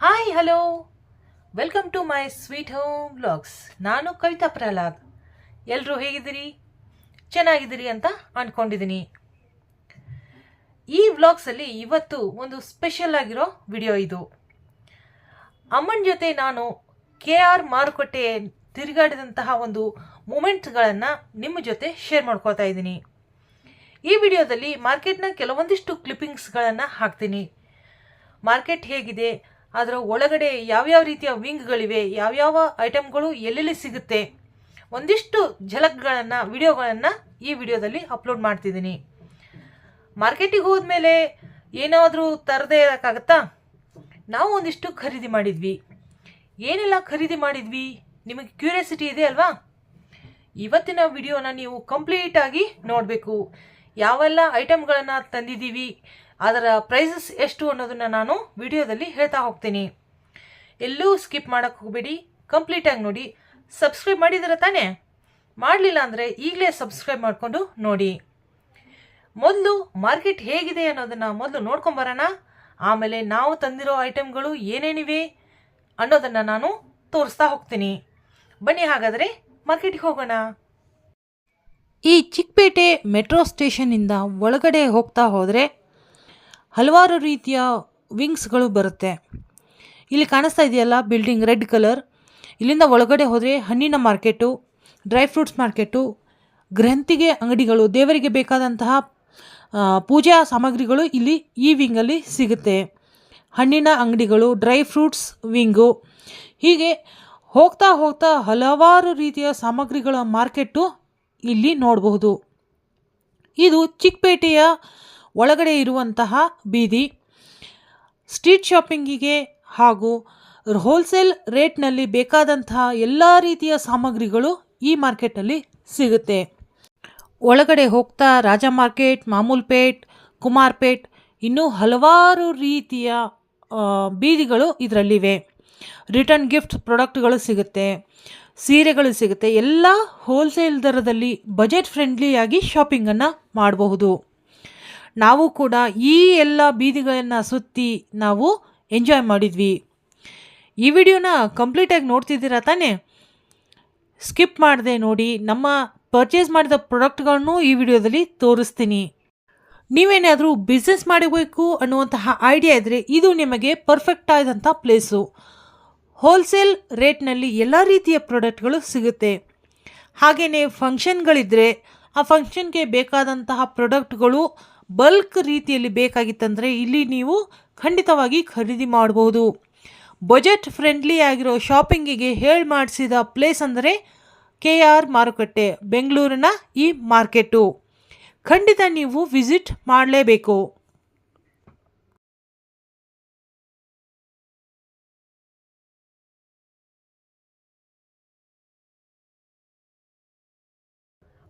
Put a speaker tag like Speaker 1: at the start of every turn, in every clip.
Speaker 1: Hi hello welcome to my sweet home vlogs. ನಾನು ಕವಿತಾ ಪ್ರಹ್ಲಾದ್. ಎಲ್ಲರೂ ಹೇಗಿದ್ದೀರಿ? ಚೆನ್ನಾಗಿದ್ದೀರಿ ಅಂತ ಅಂದ್ಕೊಂಡಿದ್ದೀನಿ. ಈ ವ್ಲಾಗ್ಸಲ್ಲಿ ಇವತ್ತು ಒಂದು ಸ್ಪೆಷಲ್ ಆಗಿರೋ ವಿಡಿಯೋ ಇದು. ಅಮ್ಮನ ಜೊತೆ ನಾನು KR ಮಾರುಕಟ್ಟೆ ತಿರುಗಾಡಿದಂತಹ ಒಂದು ಮೂಮೆಂಟ್ಸ್ಗಳನ್ನು ನಿಮ್ಮ ಜೊತೆ ಶೇರ್ ಮಾಡ್ಕೊಳ್ತಾ ಇದ್ದೀನಿ. ಈ ವಿಡಿಯೋದಲ್ಲಿ ಮಾರ್ಕೆಟ್ನ ಕೆಲವೊಂದಿಷ್ಟು ಕ್ಲಿಪ್ಪಿಂಗ್ಸ್ಗಳನ್ನು ಹಾಕ್ತೀನಿ. ಮಾರ್ಕೆಟ್ ಹೇಗಿದೆ, ಅದರ ಒಳಗಡೆ ಯಾವ್ಯಾವ ರೀತಿಯ ವಿಂಗ್ಗಳಿವೆ, ಯಾವ್ಯಾವ ಐಟಮ್ಗಳು ಎಲ್ಲೆಲ್ಲಿ ಸಿಗುತ್ತೆ, ಒಂದಿಷ್ಟು ಝಲಕ್ಗಳನ್ನು ವಿಡಿಯೋಗಳನ್ನು ಈ ವಿಡಿಯೋದಲ್ಲಿ ಅಪ್ಲೋಡ್ ಮಾಡ್ತಿದ್ದೀನಿ. ಮಾರ್ಕೆಟಿಗೆ ಹೋದ್ಮೇಲೆ ಏನಾದರೂ ತರದೇ ಇರೋಕ್ಕಾಗತ್ತಾ? ನಾವು ಒಂದಿಷ್ಟು ಖರೀದಿ ಮಾಡಿದ್ವಿ. ಏನೆಲ್ಲ ಖರೀದಿ ಮಾಡಿದ್ವಿ ನಿಮಗೆ ಕ್ಯೂರಿಯಾಸಿಟಿ ಇದೆ ಅಲ್ವಾ? ಇವತ್ತಿನ ವಿಡಿಯೋನ ನೀವು ಕಂಪ್ಲೀಟಾಗಿ ನೋಡಬೇಕು. ಯಾವೆಲ್ಲ ಐಟಮ್ಗಳನ್ನು ತಂದಿದ್ದೀವಿ, ಅದರ ಪ್ರೈಸಸ್ ಎಷ್ಟು ಅನ್ನೋದನ್ನು ನಾನು ವಿಡಿಯೋದಲ್ಲಿ ಹೇಳ್ತಾ ಹೋಗ್ತೀನಿ. ಎಲ್ಲೂ ಸ್ಕಿಪ್ ಮಾಡೋಕ್ಕೆ ಹೋಗಬೇಡಿ, ಕಂಪ್ಲೀಟಾಗಿ ನೋಡಿ. ಸಬ್ಸ್ಕ್ರೈಬ್ ಮಾಡಿದರೆ ತಾನೇ? ಮಾಡಲಿಲ್ಲ ಅಂದರೆ ಈಗಲೇ ಸಬ್ಸ್ಕ್ರೈಬ್ ಮಾಡಿಕೊಂಡು ನೋಡಿ. ಮೊದಲು ಮಾರ್ಕೆಟ್ ಹೇಗಿದೆ ಅನ್ನೋದನ್ನು ಮೊದಲು ನೋಡ್ಕೊಂಬರೋಣ. ಆಮೇಲೆ ನಾವು ತಂದಿರೋ ಐಟಮ್ಗಳು ಏನೇನಿವೆ ಅನ್ನೋದನ್ನು ನಾನು ತೋರಿಸ್ತಾ ಹೋಗ್ತೀನಿ. ಬನ್ನಿ ಹಾಗಾದರೆ ಮಾರ್ಕೆಟಿಗೆ ಹೋಗೋಣ. ಈ ಚಿಕ್ಕಪೇಟೆ ಮೆಟ್ರೋ ಸ್ಟೇಷನ್ನಿಂದ ಒಳಗಡೆ ಹೋಗ್ತಾ ಹೋದರೆ ಹಲವಾರು ರೀತಿಯ ವಿಂಗ್ಸ್ಗಳು ಬರುತ್ತೆ. ಇಲ್ಲಿ ಕಾಣಿಸ್ತಾ ಇದೆಯಲ್ಲ ಬಿಲ್ಡಿಂಗ್ ರೆಡ್ ಕಲರ್. ಇಲ್ಲಿಂದ ಒಳಗಡೆ ಹೋದರೆ ಹಣ್ಣಿನ ಮಾರ್ಕೆಟು, ಡ್ರೈ ಫ್ರೂಟ್ಸ್ ಮಾರ್ಕೆಟು, ಗ್ರಂಥಿಗೆ ಅಂಗಡಿಗಳು, ದೇವರಿಗೆ ಬೇಕಾದಂತಹ ಪೂಜಾ ಸಾಮಗ್ರಿಗಳು ಇಲ್ಲಿ ಈ ವಿಂಗಲ್ಲಿ ಸಿಗುತ್ತೆ. ಹಣ್ಣಿನ ಅಂಗಡಿಗಳು, ಡ್ರೈ ಫ್ರೂಟ್ಸ್ ವಿಂಗು, ಹೀಗೆ ಹೋಗ್ತಾ ಹೋಗ್ತಾ ಹಲವಾರು ರೀತಿಯ ಸಾಮಗ್ರಿಗಳ ಮಾರ್ಕೆಟು ಇಲ್ಲಿ ನೋಡಬಹುದು. ಇದು ಚಿಕ್ಕಪೇಟೆಯ ಒಳಗಡೆ ಇರುವಂತಹ ಬೀದಿ. ಸ್ಟ್ರೀಟ್ ಶಾಪಿಂಗಿಗೆ ಹಾಗೂ ಹೋಲ್ಸೇಲ್ ರೇಟ್ನಲ್ಲಿ ಬೇಕಾದಂತಹ ಎಲ್ಲ ರೀತಿಯ ಸಾಮಗ್ರಿಗಳು ಈ ಮಾರ್ಕೆಟಲ್ಲಿ ಸಿಗುತ್ತೆ. ಒಳಗಡೆ ಹೋಗ್ತಾ Raja market, Mamulpet, Kumarpet, ಇನ್ನೂ ಹಲವಾರು ರೀತಿಯ ಬೀದಿಗಳು ಇದರಲ್ಲಿವೆ. ರಿಟರ್ನ್ ಗಿಫ್ಟ್ ಪ್ರಾಡಕ್ಟ್ಗಳು ಸಿಗುತ್ತೆ, ಸೀರೆಗಳು ಸಿಗುತ್ತೆ. ಎಲ್ಲ ಹೋಲ್ಸೇಲ್ ದರದಲ್ಲಿ ಬಜೆಟ್ ಫ್ರೆಂಡ್ಲಿಯಾಗಿ ಶಾಪಿಂಗನ್ನು ಮಾಡಬಹುದು. ನಾವು ಕೂಡ ಈ ಎಲ್ಲ ಬೀದಿಗಳನ್ನು ಸುತ್ತಿ ನಾವು ಎಂಜಾಯ್ ಮಾಡಿದ್ವಿ. ಈ ವಿಡಿಯೋನ ಕಂಪ್ಲೀಟಾಗಿ ನೋಡ್ತಿದ್ದೀರಾ ತಾನೇ? ಸ್ಕಿಪ್ ಮಾಡದೆ ನೋಡಿ. ನಮ್ಮ ಪರ್ಚೇಸ್ ಮಾಡಿದ ಪ್ರಾಡಕ್ಟ್ಗಳನ್ನು ಈ ವಿಡಿಯೋದಲ್ಲಿ ತೋರಿಸ್ತೀನಿ. ನೀವೇನಾದರೂ ಬಿಸ್ನೆಸ್ ಮಾಡಬೇಕು ಅನ್ನುವಂತಹ ಐಡಿಯಾ ಇದ್ದರೆ ಇದು ನಿಮಗೆ ಪರ್ಫೆಕ್ಟ್ ಆದಂಥ ಪ್ಲೇಸು. ಹೋಲ್ಸೇಲ್ ರೇಟ್ನಲ್ಲಿ ಎಲ್ಲ ರೀತಿಯ ಪ್ರಾಡಕ್ಟ್ಗಳು ಸಿಗುತ್ತೆ. ಹಾಗೆಯೇ ಫಂಕ್ಷನ್ಗಳಿದ್ದರೆ ಆ ಫಂಕ್ಷನ್ಗೆ ಬೇಕಾದಂತಹ ಪ್ರಾಡಕ್ಟ್ಗಳು ಬಲ್ಕ್ ರೀತಿಯಲ್ಲಿ ಬೇಕಾಗಿತ್ತಂದರೆ ಇಲ್ಲಿ ನೀವು ಖಂಡಿತವಾಗಿ ಖರೀದಿ ಮಾಡಬಹುದು. ಬಜೆಟ್ ಫ್ರೆಂಡ್ಲಿ ಆಗಿರೋ ಶಾಪಿಂಗಿಗೆ ಹೇಳಿ ಮಾಡಿಸಿದ ಪ್ಲೇಸ್ ಅಂದರೆ KR ಮಾರುಕಟ್ಟೆ, ಬೆಂಗಳೂರಿನ ಈ ಮಾರ್ಕೆಟು. ಖಂಡಿತ ನೀವು ವಿಸಿಟ್ ಮಾಡಲೇಬೇಕು.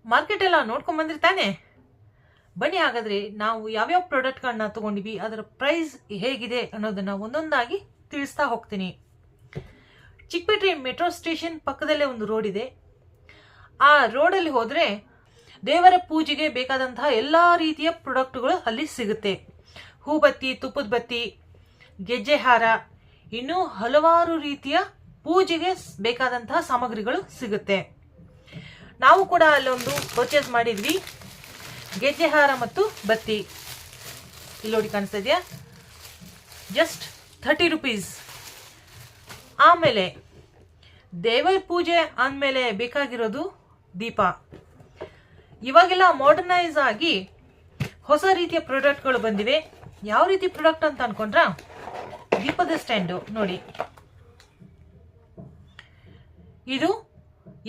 Speaker 1: ಮಾರ್ಕೆಟ್ ಎಲ್ಲ ನೋಡ್ಕೊಂಬಂದ್ರಿ ತಾನೇ? ಬನ್ನಿ ಹಾಗಾದರೆ ನಾವು ಯಾವ್ಯಾವ ಪ್ರಾಡಕ್ಟ್ಗಳನ್ನ ತೊಗೊಂಡಿವಿ, ಅದರ ಪ್ರೈಸ್ ಹೇಗಿದೆ ಅನ್ನೋದನ್ನು ಒಂದೊಂದಾಗಿ ತಿಳಿಸ್ತಾ ಹೋಗ್ತೀನಿ. ಚಿಕ್ಕಪೇಟೆ ಮೆಟ್ರೋ ಸ್ಟೇಷನ್ ಪಕ್ಕದಲ್ಲೇ ಒಂದು ರೋಡ್ ಇದೆ. ಆ ರೋಡಲ್ಲಿ ಹೋದರೆ ದೇವರ ಪೂಜೆಗೆ ಬೇಕಾದಂತಹ ಎಲ್ಲ ರೀತಿಯ ಪ್ರಾಡಕ್ಟ್ಗಳು ಅಲ್ಲಿ ಸಿಗುತ್ತೆ. ಹೂಬತ್ತಿ, ತುಪ್ಪದ ಬತ್ತಿ, ಗೆಜ್ಜೆ ಹಾರ, ಇನ್ನೂ ಹಲವಾರು ರೀತಿಯ ಪೂಜೆಗೆ ಬೇಕಾದಂತಹ ಸಾಮಗ್ರಿಗಳು ಸಿಗುತ್ತೆ. ನಾವು ಕೂಡ ಅಲ್ಲೊಂದು ಪರ್ಚೇಸ್ ಮಾಡಿದ್ವಿ. ಗೆಜ್ಜೆ ಹಾರ ಮತ್ತು ಬತ್ತಿ ಇಲ್ಲಿ ನೋಡಿ ಕಾಣಿಸ್ತಾ ಇದೆಯಾ? Just 30 rupees. ಆಮೇಲೆ ದೇವರ ಪೂಜೆ ಅಂದಮೇಲೆ ಬೇಕಾಗಿರೋದು ದೀಪ. ಇವಾಗೆಲ್ಲ ಮಾಡರ್ನೈಸ್ ಆಗಿ ಹೊಸ ರೀತಿಯ ಪ್ರಾಡಕ್ಟ್ಗಳು ಬಂದಿವೆ. ಯಾವ ರೀತಿ ಪ್ರಾಡಕ್ಟ್ ಅಂತ ಅನ್ಕೊಂಡ್ರ? ದೀಪದ ಸ್ಟ್ಯಾಂಡು ನೋಡಿ. ಇದು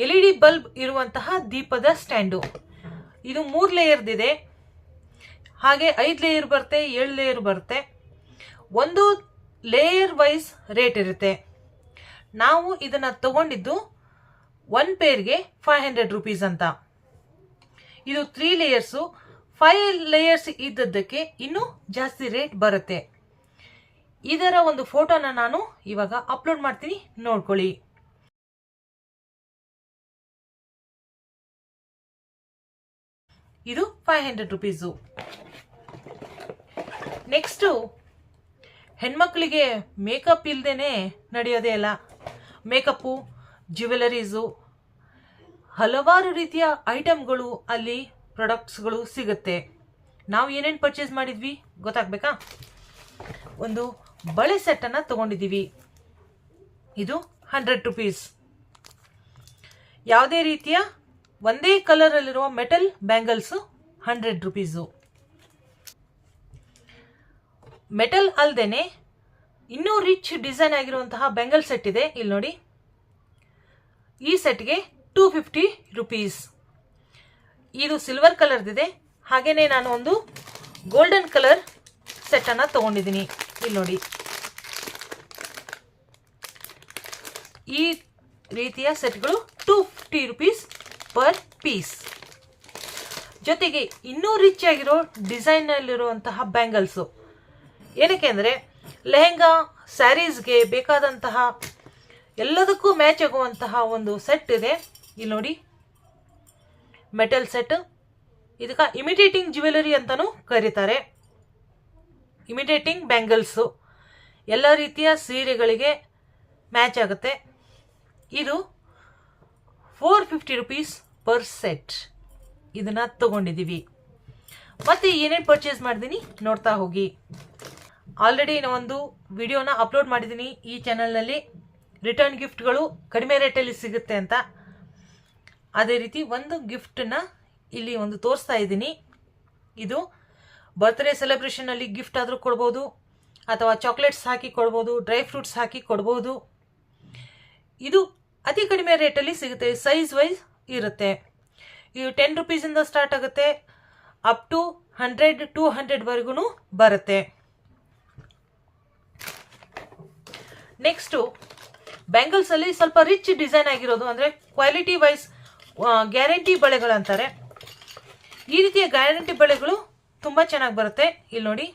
Speaker 1: LED ಬಲ್ಬ್ ಇರುವಂತಹ ದೀಪದ ಸ್ಟ್ಯಾಂಡು. ಇದು 3 ಲೇಯರ್ದಿದೆ. ಹಾಗೆ 5 ಲೇಯರ್ ಬರುತ್ತೆ, 7 ಲೇಯರ್ ಬರುತ್ತೆ. ಒಂದು ಲೇಯರ್ ವೈಸ್ ರೇಟ್ ಇರುತ್ತೆ. ನಾವು ಇದನ್ನು ತಗೊಂಡಿದ್ದು 1 ಪೇರ್ಗೆ 500 ರೂಪೀಸ್ ಅಂತ. ಇದು 3 ಲೇಯರ್ಸು. 5 ಲೇಯರ್ಸ್ ಇದ್ದದ್ದಕ್ಕೆ ಇನ್ನೂ ಜಾಸ್ತಿ ರೇಟ್ ಬರುತ್ತೆ. ಇದರ ಒಂದು ಫೋಟೋನ ನಾನು ಇವಾಗ ಅಪ್ಲೋಡ್ ಮಾಡ್ತೀನಿ, ನೋಡ್ಕೊಳ್ಳಿ. ಇದು 500 ರೂಪೀಸು. ನೆಕ್ಸ್ಟು ಹೆಣ್ಮಕ್ಳಿಗೆ ಮೇಕಪ್ ಇಲ್ಲದೇ ನಡೆಯೋದೇ ಇಲ್ಲ. ಮೇಕಪ್ಪು, ಜ್ಯುವೆಲರೀಸು, ಹಲವಾರು ರೀತಿಯ ಐಟಮ್ಗಳು ಅಲ್ಲಿ ಪ್ರಾಡಕ್ಟ್ಸ್ಗಳು ಸಿಗುತ್ತೆ. ನಾವು ಏನೇನು ಪರ್ಚೇಸ್ ಮಾಡಿದ್ವಿ ಗೊತ್ತಾಗಬೇಕಾ? ಒಂದು ಬಳೆ ಸೆಟ್ಟನ್ನು ತೊಗೊಂಡಿದ್ದೀವಿ. ಇದು 100 ರೂಪೀಸ್. ಯಾವುದೇ ರೀತಿಯ ಒಂದೇ ಕಲರಲ್ಲಿರುವ ಮೆಟಲ್ ಬ್ಯಾಂಗಲ್ಸು 100 ರೂಪೀಸು. ಮೆಟಲ್ ಅಲ್ಲದೆ ಇನ್ನೂ ರಿಚ್ ಡಿಸೈನ್ ಆಗಿರುವಂತಹ ಬ್ಯಾಂಗಲ್ ಸೆಟ್ ಇದೆ. ಇಲ್ಲಿ ನೋಡಿ, ಈ ಸೆಟ್ಗೆ 250 ರೂಪೀಸ್. ಇದು ಸಿಲ್ವರ್ ಕಲರ್ದಿದೆ. ಹಾಗೆಯೇ ನಾನು ಒಂದು ಗೋಲ್ಡನ್ ಕಲರ್ ಸೆಟ್ಟನ್ನು ತೊಗೊಂಡಿದ್ದೀನಿ. ಇಲ್ಲಿ ನೋಡಿ, ಈ ರೀತಿಯ ಸೆಟ್ಗಳು 250 ರೂಪೀಸ್ ಪರ್ ಪೀಸ್. ಜೊತೆಗೆ ಇನ್ನೂ ರಿಚ್ ಆಗಿರೋ ಡಿಸೈನಲ್ಲಿರುವಂತಹ ಬ್ಯಾಂಗಲ್ಸು. ಏನಕ್ಕೆ ಅಂದರೆ ಲೆಹೆಂಗಾ, ಸ್ಯಾರೀಸ್ಗೆ ಬೇಕಾದಂತಹ ಎಲ್ಲದಕ್ಕೂ ಮ್ಯಾಚ್ ಆಗುವಂತಹ ಒಂದು ಸೆಟ್ ಇದೆ. ಇಲ್ಲಿ ನೋಡಿ, ಮೆಟಲ್ ಸೆಟ್. ಇದಕ್ಕೆ ಇಮಿಟೇಟಿಂಗ್ ಜ್ಯುವೆಲರಿ ಅಂತಲೂ ಕರೀತಾರೆ. ಇಮಿಟೇಟಿಂಗ್ ಬ್ಯಾಂಗಲ್ಸು ಎಲ್ಲ ರೀತಿಯ ಸೀರೆಗಳಿಗೆ ಮ್ಯಾಚ್ ಆಗುತ್ತೆ. ಇದು 450 ರೂಪೀಸ್ ಪರ್ ಸೆಟ್. ಇದನ್ನು ತಗೊಂಡಿದ್ದೀವಿ. ಮತ್ತು ಏನೇನು ಪರ್ಚೇಸ್ ಮಾಡಿದ್ದೀನಿ ನೋಡ್ತಾ ಹೋಗಿ. ಆಲ್ರೆಡಿ ಒಂದು ವಿಡಿಯೋನ ಅಪ್ಲೋಡ್ ಮಾಡಿದ್ದೀನಿ ಈ ಚಾನಲ್ನಲ್ಲಿ, ರಿಟರ್ನ್ ಗಿಫ್ಟ್ಗಳು ಕಡಿಮೆ ರೇಟಲ್ಲಿ ಸಿಗುತ್ತೆ ಅಂತ. ಅದೇ ರೀತಿ ಒಂದು ಗಿಫ್ಟನ್ನು ಇಲ್ಲಿ ಒಂದು ತೋರಿಸ್ತಾ ಇದ್ದೀನಿ. ಇದು ಬರ್ತ್ಡೇ ಸೆಲೆಬ್ರೇಷನಲ್ಲಿ ಗಿಫ್ಟ್ ಆದರೂ ಕೊಡ್ಬೋದು, ಅಥವಾ ಚಾಕ್ಲೇಟ್ಸ್ ಹಾಕಿ ಕೊಡ್ಬೋದು, ಡ್ರೈ ಫ್ರೂಟ್ಸ್ ಹಾಕಿ ಕೊಡ್ಬೋದು. ಇದು ಅತಿ ಕಡಿಮೆ ರೇಟಲ್ಲಿ ಸಿಗುತ್ತೆ. ಸೈಜ್ ವೈಸ್ ಇರುತ್ತೆ. ಇದು 10 ರೂಪೀಸಿಂದ ಸ್ಟಾರ್ಟ್ ಆಗುತ್ತೆ, ಅಪ್ ಟು 100-200ವರೆಗೂ ಬರುತ್ತೆ. ನೆಕ್ಸ್ಟು ಬ್ಯಾಂಗಲ್ಸಲ್ಲಿ ಸ್ವಲ್ಪ ರಿಚ್ ಡಿಸೈನ್ ಆಗಿರೋದು, ಅಂದರೆ ಕ್ವಾಲಿಟಿ ವೈಸ್ ಗ್ಯಾರಂಟಿ ಬಳೆಗಳಂತಾರೆ. ಈ ರೀತಿಯ ಗ್ಯಾರಂಟಿ ಬಳೆಗಳು ತುಂಬ ಚೆನ್ನಾಗಿ ಬರುತ್ತೆ. ಇಲ್ಲಿ ನೋಡಿ,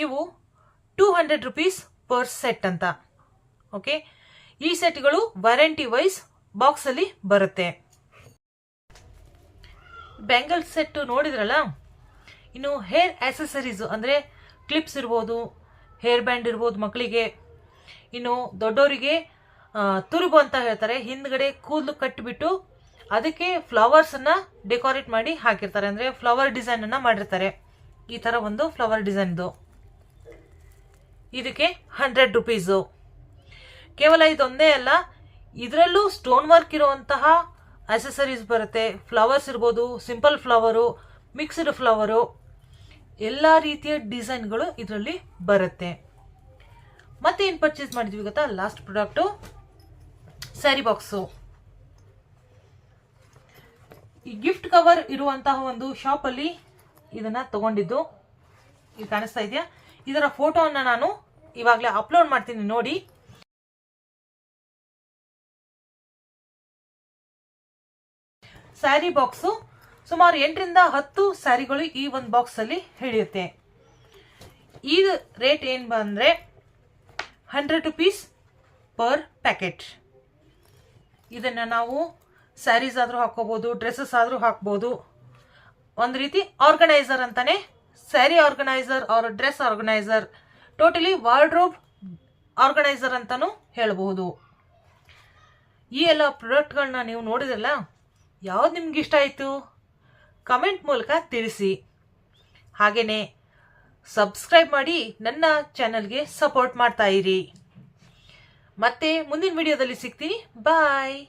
Speaker 1: ಇವು 200 ರೂಪೀಸ್ ಪರ್ ಸೆಟ್ ಅಂತ. ಓಕೆ, ಈ ಸೆಟ್ಗಳು ವಾರಂಟಿ ವೈಸ್ ಬಾಕ್ಸಲ್ಲಿ ಬರುತ್ತೆ. ಬ್ಯಾಂಗಲ್ ಸೆಟ್ ನೋಡಿದ್ರಲ್ಲ. ಇನ್ನು ಹೇರ್ ಆಕ್ಸೆಸರೀಸು, ಅಂದರೆ ಕ್ಲಿಪ್ಸ್ ಇರ್ಬೋದು, ಹೇರ್ ಬ್ಯಾಂಡ್ ಇರ್ಬೋದು ಮಕ್ಕಳಿಗೆ. ಇನ್ನು ದೊಡ್ಡವರಿಗೆ ತುರುಬು ಅಂತ ಹೇಳ್ತಾರೆ. ಹಿಂದ್ಗಡೆ ಕೂದಲು ಕಟ್ಟಿಬಿಟ್ಟು ಅದಕ್ಕೆ ಫ್ಲವರ್ಸನ್ನು ಡೆಕೋರೇಟ್ ಮಾಡಿ ಹಾಕಿರ್ತಾರೆ, ಅಂದರೆ ಫ್ಲವರ್ ಡಿಸೈನನ್ನು ಮಾಡಿರ್ತಾರೆ. ಈ ಥರ ಒಂದು ಫ್ಲವರ್ ಡಿಸೈನ್ದು ಇದಕ್ಕೆ 100 ರೂಪೀಸು. ಕೇವಲ ಇದೊಂದೇ ಅಲ್ಲ, ಇದರಲ್ಲೂ ಸ್ಟೋನ್ ವರ್ಕ್ ಇರುವಂತಹ ಆಕ್ಸೆಸರೀಸ್ ಬರುತ್ತೆ. ಫ್ಲವರ್ಸ್ ಇರ್ಬೋದು, ಸಿಂಪಲ್ ಫ್ಲವರು, ಮಿಕ್ಸ್ಡ್ ಫ್ಲವರು, ಎಲ್ಲ ರೀತಿಯ ಡಿಸೈನ್ಗಳು ಇದರಲ್ಲಿ ಬರುತ್ತೆ. ಮತ್ತೆ ಏನು ಪರ್ಚೇಸ್ ಮಾಡಿದ್ವಿ ಗೊತ್ತಾ? Last product sari box. ಈ ಗಿಫ್ಟ್ ಕವರ್ ಇರುವಂತಹ ಒಂದು ಶಾಪಲ್ಲಿ ಇದನ್ನು ತಗೊಂಡಿದ್ದು. ಇದು ಕಾಣಿಸ್ತಾ ಇದೆಯಾ? ಇದರ ಫೋಟೋವನ್ನು ನಾನು ಇವಾಗಲೇ ಅಪ್ಲೋಡ್ ಮಾಡ್ತೀನಿ ನೋಡಿ. ಸ್ಯಾರಿ ಬಾಕ್ಸು ಸುಮಾರು 8-10 ಸ್ಯಾರಿಗಳು ಈ ಒಂದು ಬಾಕ್ಸಲ್ಲಿ ಹಿಡಿಯುತ್ತೆ. ಈ ರೇಟ್ ಏನು ಬಂದರೆ 100 ರೂಪೀಸ್ ಪರ್ ಪ್ಯಾಕೆಟ್. ಇದನ್ನು ನಾವು ಸ್ಯಾರೀಸ್ ಆದರೂ ಹಾಕೋಬೋದು, ಡ್ರೆಸ್ಸಸ್ ಆದರೂ ಹಾಕ್ಬೋದು. ಒಂದು ರೀತಿ ಆರ್ಗನೈಸರ್ ಅಂತಾನೆ, sari organiser or dress organiser, totally wardrobe organiser ಅಂತಲೂ ಹೇಳಬಹುದು. ಈ ಎಲ್ಲ ಪ್ರಾಡಕ್ಟ್ಗಳನ್ನ ನೀವು ನೋಡಿದ್ರಲ್ಲ, ಯಾವ್ದು ನಿಮ್ಗೆ ಇಷ್ಟ ಆಯಿತು ಕಮೆಂಟ್ ಮೂಲಕ ತಿಳಿಸಿ. ಹಾಗೆಯೇ ಸಬ್ಸ್ಕ್ರೈಬ್ ಮಾಡಿ ನನ್ನ ಚಾನಲ್ಗೆ ಸಪೋರ್ಟ್ ಮಾಡ್ತಾ ಇರಿ. ಮತ್ತೆ ಮುಂದಿನ ವಿಡಿಯೋದಲ್ಲಿ ಸಿಗ್ತೀನಿ. ಬಾಯ್.